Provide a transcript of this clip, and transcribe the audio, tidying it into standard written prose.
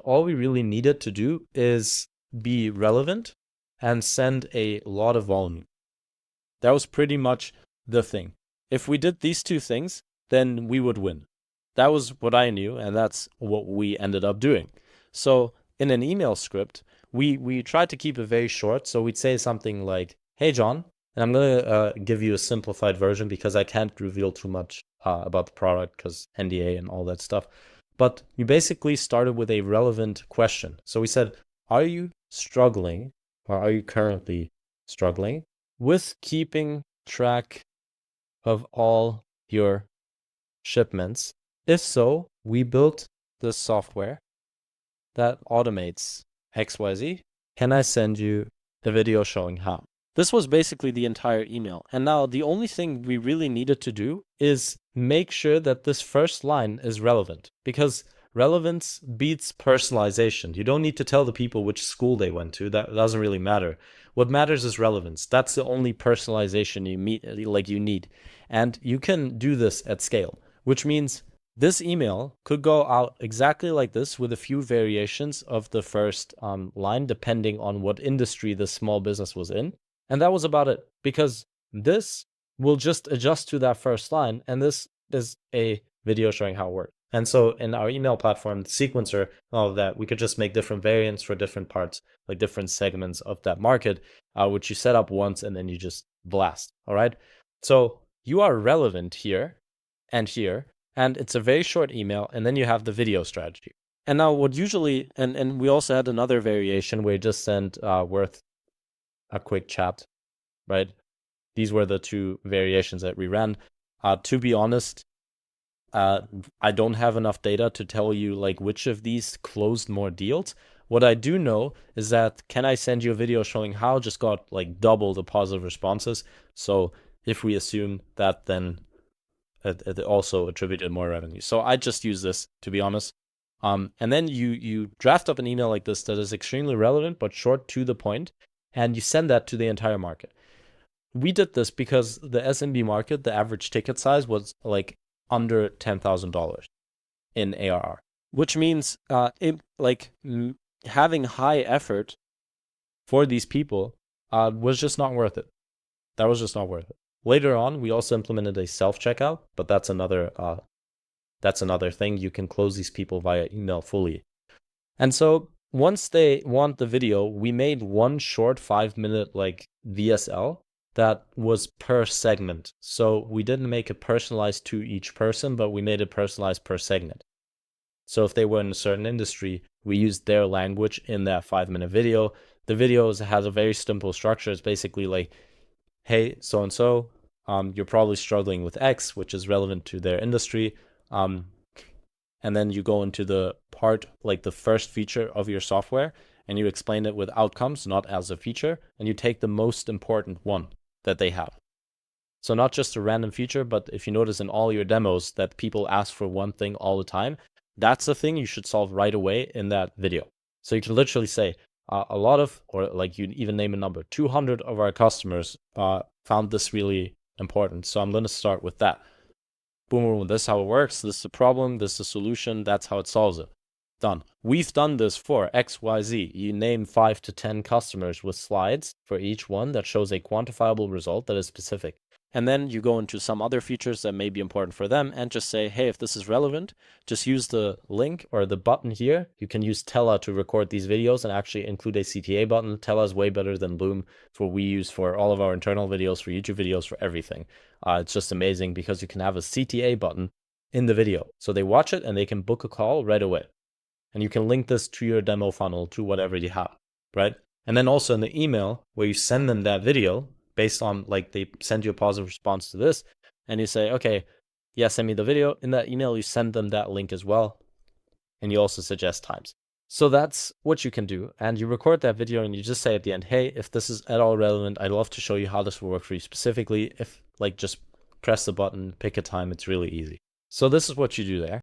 all we really needed to do is be relevant and send a lot of volume. That was pretty much the thing. If we did these two things, then we would win. That was what I knew, and that's what we ended up doing. So in an email script, we tried to keep it very short. So we'd say something like, "Hey, John," and I'm going to give you a simplified version because I can't reveal too much about the product because NDA and all that stuff. But we basically started with a relevant question. So we said, "Are you struggling, or are you currently struggling with keeping track of all your shipments? If so, we built this software that automates XYZ. Can I send you a video showing how?" This was basically the entire email. And now the only thing we really needed to do is make sure that this first line is relevant, because relevance beats personalization. You don't need to tell the people which school they went to. That doesn't really matter. What matters is relevance. That's the only personalization you need. And you can do this at scale, which means this email could go out exactly like this with a few variations of the first line, depending on what industry the small business was in. And that was about it, because this will just adjust to that first line. And this is a video showing how it works. And so in our email platform, the sequencer, all of that, we could just make different variants for different parts, like different segments of that market, which you set up once and then you just blast. All right. So you are relevant here and here, and it's a very short email. And then you have the video strategy. And now what usually, and we also had another variation where you just sent worth a quick chat, right? These were the two variations that we ran. To be honest, I don't have enough data to tell you like which of these closed more deals. What I do know is that "Can I send you a video showing how?" just got like double the positive responses. So if we assume that, then it also attributed more revenue. So I just use this, to be honest. And then you draft up an email like this that is extremely relevant but short to the point, and you send that to the entire market. We did this because the SMB market, the average ticket size was like under $10,000 in ARR, which means having high effort for these people was just not worth it. That was just not worth it. Later on, we also implemented a self-checkout, but that's another thing. You can close these people via email fully. And so once they want the video, we made one short 5-minute like VSL that was per segment. So we didn't make it personalized to each person, but we made it personalized per segment. So if they were in a certain industry, we used their language in that 5-minute video. The videos has a very simple structure. It's basically like, "Hey, so-and-so, you're probably struggling with X, which is relevant to their industry. And then you go into the part, like the first feature of your software, and you explain it with outcomes, not as a feature, and you take the most important one that they have. So not just a random feature, but if you notice in all your demos that people ask for one thing all the time, that's the thing you should solve right away in that video. So you can literally say, or like you even name a number, 200 of our customers found this really important. So I'm going to start with that. Boom, boom, this is how it works. This is the problem. This is the solution. That's how it solves it. Done. We've done this for XYZ. You name 5 to 10 customers with slides for each one that shows a quantifiable result that is specific. And then you go into some other features that may be important for them and just say, "Hey, if this is relevant, just use the link or the button here." You can use Tela to record these videos and actually include a CTA button. Tela is way better than Bloom. It's what we use for all of our internal videos, for YouTube videos, for everything. It's just amazing because you can have a CTA button in the video. So they watch it and they can book a call right away. And you can link this to your demo funnel, to whatever you have, right? And then also in the email where you send them that video, based on like they send you a positive response to this, and you say, "Okay, yeah, send me the video." In that email, you send them that link as well. And you also suggest times. So that's what you can do. And you record that video and you just say at the end, "Hey, if this is at all relevant, I'd love to show you how this will work for you specifically." If like just press the button, pick a time, it's really easy. So this is what you do there.